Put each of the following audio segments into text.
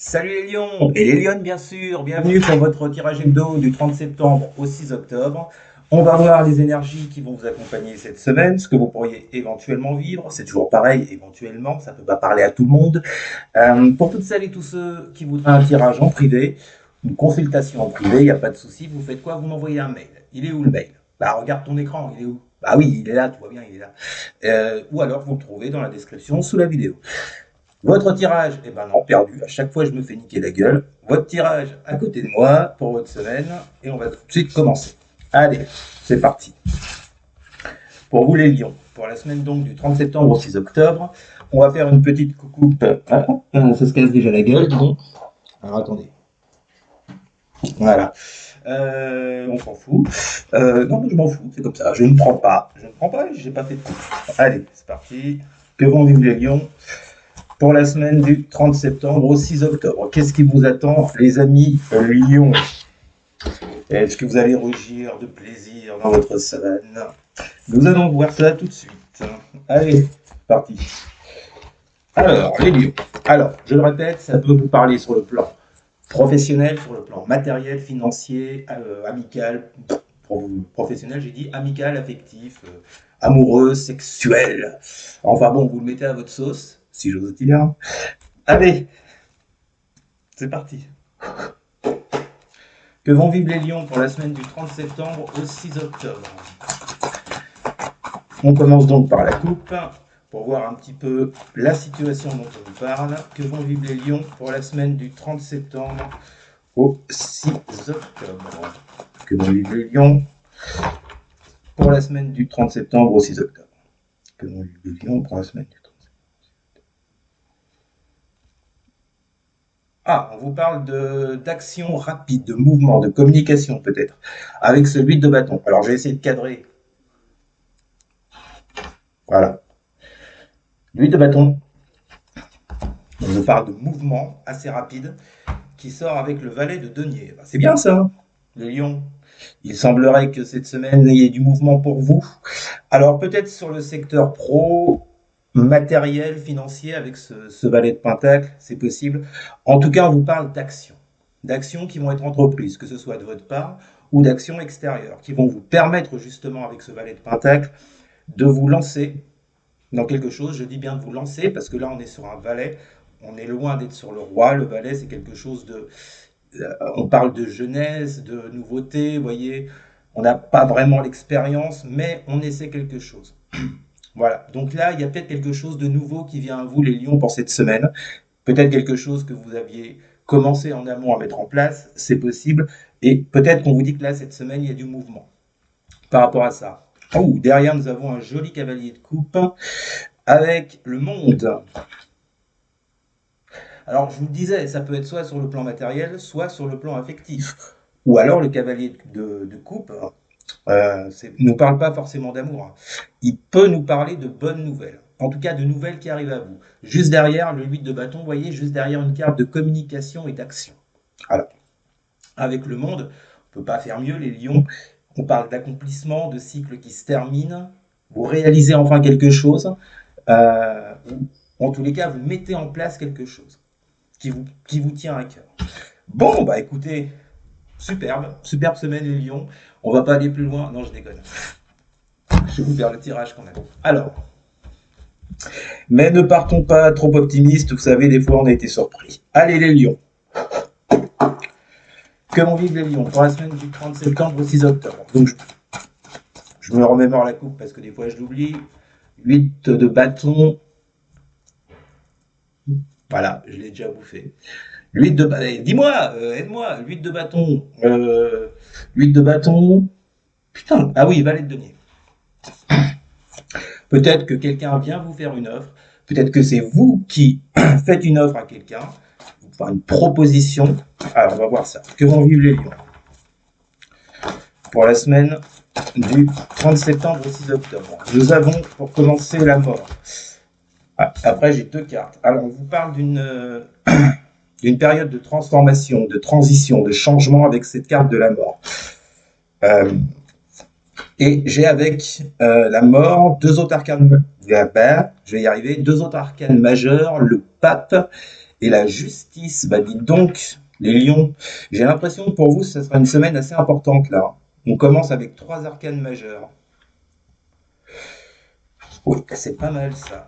Salut les lions et les lionnes bien sûr, bienvenue pour votre tirage hebdo du 30 septembre au 6 octobre. On va voir les énergies qui vont vous accompagner cette semaine, ce que vous pourriez éventuellement vivre. C'est toujours pareil, éventuellement, ça ne peut pas parler à tout le monde. Pour toutes celles et tous ceux qui voudraient un tirage en privé, une consultation en privé, il n'y a pas de souci, vous faites quoi? Vous m'envoyez un mail. Il est où le mail? Bah regarde ton écran, il est où? Bah oui, il est là, tu vois bien, il est là. Ou alors vous le trouvez dans la description sous la vidéo. Votre tirage, eh ben non, perdu. À chaque fois, je me fais niquer la gueule. Votre tirage à côté de moi pour votre semaine. Et on va tout de suite commencer. Allez, c'est parti. Pour vous les lions, pour la semaine donc du 30 septembre au 6 octobre, on va faire une petite coucoupe. Ça se casse déjà la gueule, dis donc. Alors attendez. Voilà. On s'en fout. Non, mais je m'en fous, c'est comme ça. Je ne prends pas. Je ne prends pas, j'ai pas fait de coup. Allez, c'est parti. Que vont vivre les lions pour la semaine du 30 septembre au 6 octobre? Qu'est-ce qui vous attend, les amis lions? Est-ce que vous allez rougir de plaisir dans votre savane? Nous allons voir ça tout de suite. Allez, parti. Alors, les lions. Alors, je le répète, ça peut vous parler sur le plan professionnel, sur le plan matériel, financier, amical, professionnel, j'ai dit amical, affectif, amoureux, sexuel. Enfin bon, vous le mettez à votre sauce, si j'ose dire. Allez, c'est parti. Que vont vivre les lions pour la semaine du 30 septembre au 6 octobre? On commence donc par la coupe, pour voir un petit peu la situation dont on nous parle. Que vont vivre les lions pour la semaine du 30 septembre au 6 octobre? Que vont vivre les lions pour la semaine du 30 septembre au 6 octobre? Que vont vivre les lions pour la semaine du 30 septembre? Ah, on vous parle d'action rapide, de mouvement, de communication peut-être, avec ce 8 de bâton. Alors j'ai essayé de cadrer. Voilà. 8 de bâton. On vous parle de mouvement assez rapide qui sort avec le valet de denier. Ben, c'est bien ça, les lions. Il semblerait que cette semaine, il y ait du mouvement pour vous. Alors peut-être sur le secteur pro, matériel, financier, avec ce valet de pentacle, c'est possible. En tout cas, on vous parle d'actions. D'actions qui vont être entreprises, que ce soit de votre part ou d'actions extérieures, qui vont vous permettre justement avec ce valet de pentacle de vous lancer dans quelque chose. Je dis bien de vous lancer parce que là, on est sur un valet. On est loin d'être sur le roi. Le valet, c'est quelque chose de... On parle de jeunesse, de nouveauté, vous voyez. On n'a pas vraiment l'expérience, mais on essaie quelque chose. Voilà. Donc là, il y a peut-être quelque chose de nouveau qui vient à vous, les lions, pour cette semaine. Peut-être quelque chose que vous aviez commencé en amont à mettre en place. C'est possible. Et peut-être qu'on vous dit que là, cette semaine, il y a du mouvement par rapport à ça. Oh, derrière, nous avons un joli cavalier de coupe avec le monde. Alors, je vous le disais, ça peut être soit sur le plan matériel, soit sur le plan affectif. Ou alors, le cavalier de coupe ne nous parle pas forcément d'amour. Hein. Il peut nous parler de bonnes nouvelles. En tout cas, de nouvelles qui arrivent à vous. Juste derrière le 8 de bâton, vous voyez, juste derrière une carte de communication et d'action. Alors, avec le monde, on ne peut pas faire mieux, les lions. On parle d'accomplissement, de cycles qui se terminent. Vous réalisez enfin quelque chose. Ou en tous les cas, vous mettez en place quelque chose qui vous tient à cœur. Bon, bah écoutez, superbe semaine les lions. On va pas aller plus loin. Non, je déconne. Je vais vous faire le tirage quand même. Alors, mais ne partons pas trop optimistes. Vous savez, des fois, on a été surpris. Allez les lions. Que vont vivre les lions pour la semaine du 30 septembre au 6 octobre? Donc, je me remémore la coupe parce que des fois, je l'oublie. 8 de bâton. Voilà, je l'ai déjà bouffé. 8 de bâton. Dis-moi, aide-moi. 8 de bâton. 8 de bâton. Putain. Ah oui, valet de denier. Peut-être que quelqu'un vient vous faire une offre. Peut-être que c'est vous qui faites une offre à quelqu'un. Vous faites une proposition. Alors, on va voir ça. Que vont vivre les lions pour la semaine du 30 septembre au 6 octobre? Nous avons, pour commencer, la mort. Après, j'ai deux cartes. Alors, on vous parle d'une période de transformation, de transition, de changement avec cette carte de la mort. Et j'ai avec la mort deux autres arcanes, je vais y arriver, deux autres arcanes majeurs, le pape Et la justice, bah dites donc, les lions, j'ai l'impression que pour vous, ça sera une semaine assez importante là. On commence avec 3 arcanes majeures. Oui, c'est pas mal ça.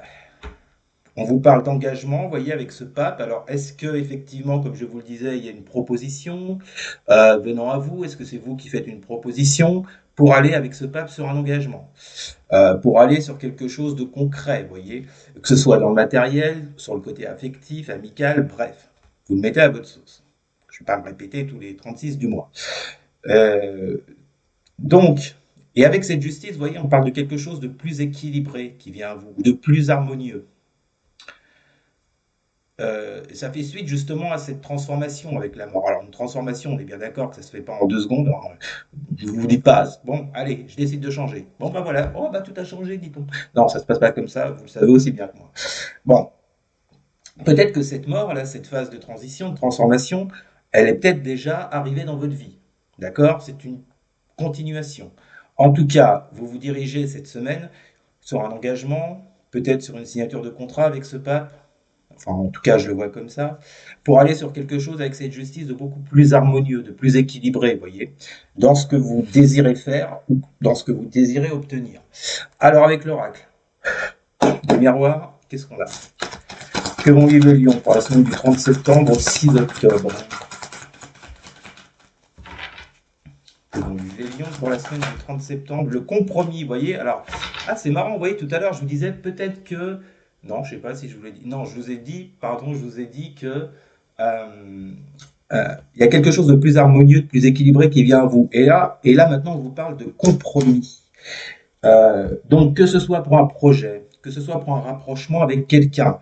On vous parle d'engagement, vous voyez, avec ce pape. Alors, est-ce que effectivement, comme je vous le disais, il y a une proposition venant à vous? Est-ce que c'est vous qui faites une proposition pour aller avec ce pape sur un engagement, pour aller sur quelque chose de concret, vous voyez, que ce soit dans le matériel, sur le côté affectif, amical, bref, vous le mettez à votre sauce. Je ne vais pas me répéter tous les 36 du mois. Euh, donc, et avec cette justice, vous voyez, on parle de quelque chose de plus équilibré qui vient à vous, de plus harmonieux. Ça fait suite justement à cette transformation avec la mort. Alors une transformation, on est bien d'accord que ça se fait pas en 2 secondes. Hein. Je vous dis pas, bon, allez, je décide de changer. Bon, bah voilà, oh, bah tout a changé, dit-on. Non, ça se passe pas comme ça, vous le savez aussi bien que moi. Bon, peut-être que cette mort, là, cette phase de transition, de transformation, elle est peut-être déjà arrivée dans votre vie. D'accord? C'est une continuation. En tout cas, vous vous dirigez cette semaine sur un engagement, peut-être sur une signature de contrat avec ce pape, enfin en tout cas je le vois comme ça, pour aller sur quelque chose avec cette justice de beaucoup plus harmonieux, de plus équilibré, vous voyez, dans ce que vous désirez faire ou dans ce que vous désirez obtenir. Alors avec l'oracle, le miroir, qu'est-ce qu'on a? Que vont vivre les lions pour la semaine du 30 septembre au 6 octobre? Que vont vivre les lions pour la semaine du 30 septembre? Le compromis, vous voyez. Alors, ah c'est marrant, vous voyez, tout à l'heure je vous disais peut-être que... Non, je ne sais pas si je vous l'ai dit. Non, je vous ai dit, pardon, je vous ai dit que il y a quelque chose de plus harmonieux, de plus équilibré qui vient à vous. Et là maintenant, on vous parle de compromis. Donc, que ce soit pour un projet, que ce soit pour un rapprochement avec quelqu'un,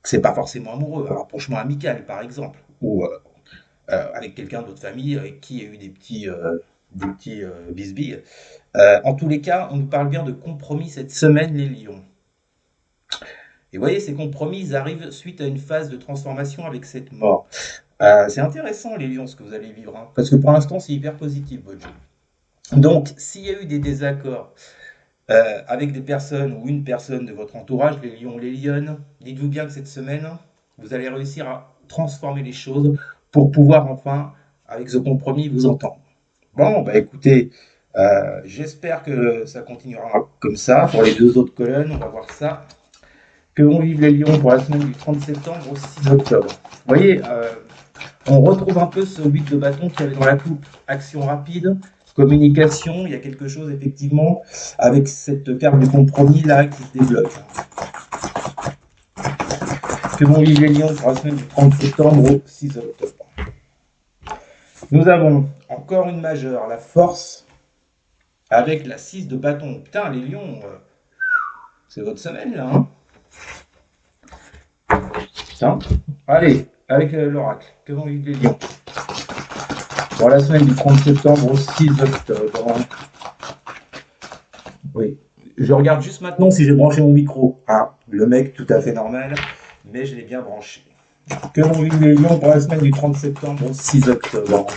c'est pas forcément amoureux, un rapprochement amical, par exemple, ou avec quelqu'un de votre famille avec qui il y a eu des petits bisbilles. En tous les cas, on nous parle bien de compromis cette semaine, les lions. Et vous voyez, ces compromis, ils arrivent suite à une phase de transformation avec cette mort. C'est intéressant, les lions, ce que vous allez vivre, hein, parce que pour l'instant, c'est hyper positif, votre jeu. Donc, s'il y a eu des désaccords avec des personnes ou une personne de votre entourage, les lions, les lionnes, dites-vous bien que cette semaine, vous allez réussir à transformer les choses pour pouvoir enfin, avec ce compromis, vous entendre. Bon, bah écoutez, j'espère que ça continuera comme ça. Pour les 2 autres colonnes, on va voir ça. Que vont vivre les lions pour la semaine du 30 septembre au 6 octobre. Vous voyez, on retrouve un peu ce 8 de bâton qu'il y avait dans la coupe. Action rapide, communication, il y a quelque chose effectivement avec cette carte du compromis là qui se débloque. Que vont vivre les lions pour la semaine du 30 septembre au 6 octobre. Nous avons encore une majeure, la force, avec la 6 de bâton. Putain, les lions, c'est votre semaine là, hein? Putain. Allez, avec l'oracle, que vont vivre les lions pour la semaine du 30 septembre au 6 octobre. Oui, je regarde juste maintenant si j'ai branché mon micro. Ah, le mec tout à fait normal, mais je l'ai bien branché. Que vont vivre les lions pour la semaine du 30 septembre au 6 octobre.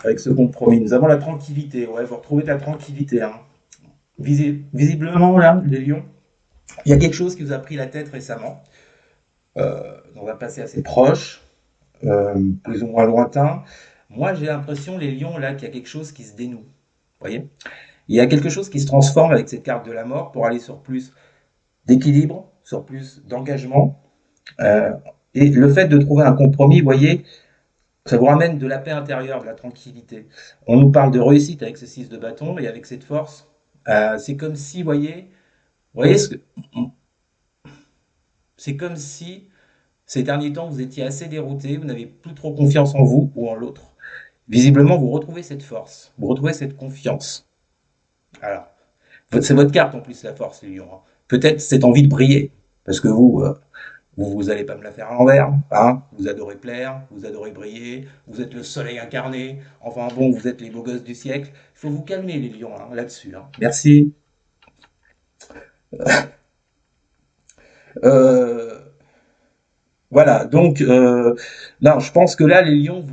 Avec ce compromis, nous avons la tranquillité. Ouais, vous retrouvez de la tranquillité. Hein. Visiblement, là, les lions, il y a quelque chose qui vous a pris la tête récemment. Dans un passé assez proche, plus ou moins lointain. Moi, j'ai l'impression, les lions, là, qu'il y a quelque chose qui se dénoue. Vous voyez? Il y a quelque chose qui se transforme avec cette carte de la mort pour aller sur plus d'équilibre, sur plus d'engagement. Et le fait de trouver un compromis, vous voyez, ça vous ramène de la paix intérieure, de la tranquillité. On nous parle de réussite avec ce 6 de bâton et avec cette force. C'est comme si, vous voyez c'est comme si ces derniers temps vous étiez assez dérouté, vous n'avez plus trop confiance en vous ou en l'autre. Visiblement, vous retrouvez cette force, vous retrouvez cette confiance. Alors, c'est votre carte en plus, la force, les lions. Hein. Peut-être cette envie de briller, parce que vous n'allez pas me la faire à l'envers. Hein, vous adorez plaire, vous adorez briller, vous êtes le soleil incarné. Enfin bon, vous êtes les beaux gosses du siècle. Il faut vous calmer, les lions, hein, là-dessus. Hein. Merci. Voilà, donc, non, je pense que là, les lions,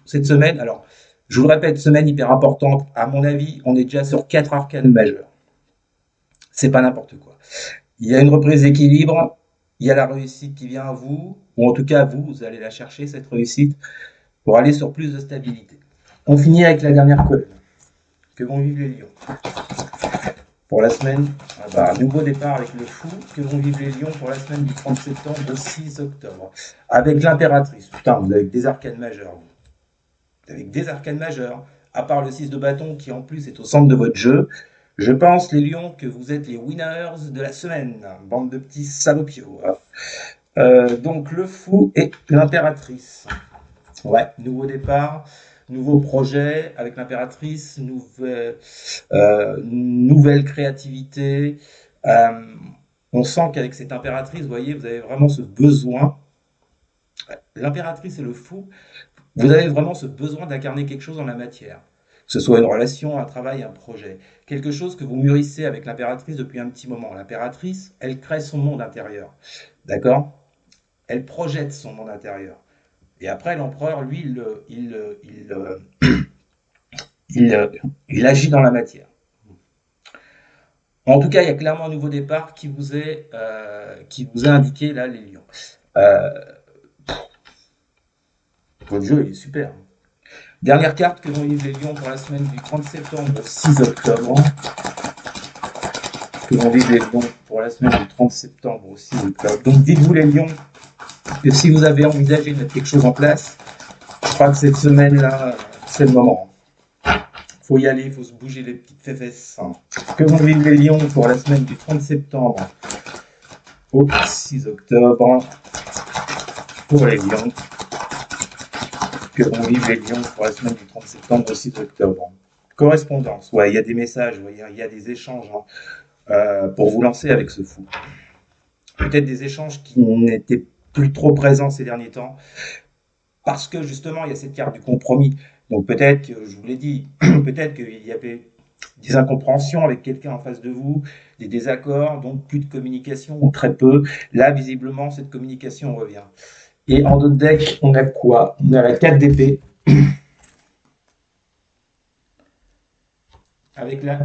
cette semaine, alors, je vous le répète, semaine hyper importante, à mon avis, on est déjà sur 4 arcanes majeures. C'est pas n'importe quoi. Il y a une reprise d'équilibre, il y a la réussite qui vient à vous, ou en tout cas vous allez la chercher, cette réussite, pour aller sur plus de stabilité. On finit avec la dernière colonne. Que vont vivre les lions? Pour la semaine, nouveau départ avec le fou. Que vont vivre les lions pour la semaine du 30 septembre au 6 octobre? Avec l'impératrice. Putain, vous avez des arcanes majeures. Vous avez des arcanes majeures. À part le 6 de bâton qui en plus est au centre de votre jeu. Je pense, les lions, que vous êtes les winners de la semaine. Bande de petits salopios. Donc le fou et l'impératrice. Ouais, nouveau départ, nouveau projet avec l'impératrice, nouvelle créativité. Euh, on sent qu'avec cette impératrice, vous voyez, vous avez vraiment ce besoin. L'impératrice et le fou, vous avez vraiment ce besoin d'incarner quelque chose dans la matière. Que ce soit une relation, un travail, un projet. Quelque chose que vous mûrissez avec l'impératrice depuis un petit moment. L'impératrice, elle crée son monde intérieur. D'accord? Elle projette son monde intérieur. Et après, l'empereur, lui, il agit dans la matière. En tout cas, il y a clairement un nouveau départ qui vous est indiqué, là, les lions. Votre jeu, il est super. Dernière carte que vont vivre les lions pour la semaine du 30 septembre au 6 octobre. Que vont vivre les lions pour la semaine du 30 septembre au 6 octobre. Donc, dites-vous, les lions, que si vous avez envisagé de mettre quelque chose en place, je crois que cette semaine-là, c'est le moment. Faut y aller, il faut se bouger les petites fesses. Que vont vivre les lions pour la semaine du 30 septembre au 6 octobre pour les lions? Que vont vivre les lions pour la semaine du 30 septembre au 6 octobre? Correspondance, ouais, il y a des messages, il y a des échanges pour vous lancer avec ce fou. Peut-être des échanges qui n'étaient plus trop présents ces derniers temps, parce que justement, il y a cette carte du compromis. Donc peut-être que, je vous l'ai dit, peut-être qu'il y avait des incompréhensions avec quelqu'un en face de vous, des désaccords, donc plus de communication ou très peu. Là, visiblement, cette communication revient. Et en d'autres decks, on a quoi? On a la 4 d'épée. Avec la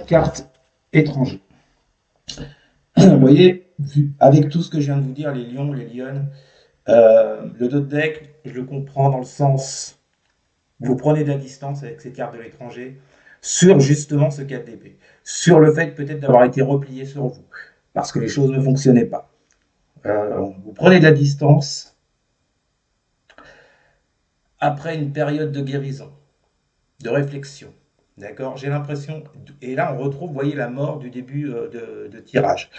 carte étranger. Vous voyez, avec tout ce que je viens de vous dire, les lions, les lionnes, le dos de deck, je le comprends dans le sens, vous prenez de la distance avec cette carte de l'étranger sur justement ce 4 d'épée, sur le fait peut-être d'avoir été replié sur vous, parce que les choses ne fonctionnaient pas. Vous prenez de la distance après une période de guérison, de réflexion. D'accord? J'ai l'impression, et là on retrouve, vous voyez, la mort du début de tirage.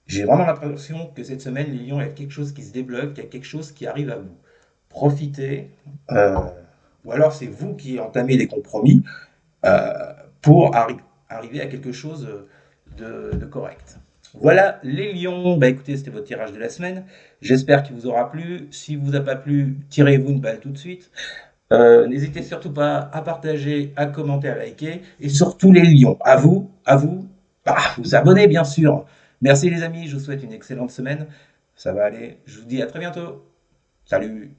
J'ai vraiment l'impression que cette semaine, les lions, il y a quelque chose qui se débloque, il y a quelque chose qui arrive à vous. Profitez, ou alors c'est vous qui entamez des compromis pour arriver à quelque chose de correct. Voilà les lions. Bah écoutez, c'était votre tirage de la semaine. J'espère qu'il vous aura plu. Si vous a pas plu, tirez-vous une balle tout de suite. N'hésitez surtout pas à partager, à commenter, à liker. Et surtout les lions, à vous, vous abonner bien sûr. Merci les amis, je vous souhaite une excellente semaine. Ça va aller. Je vous dis à très bientôt. Salut.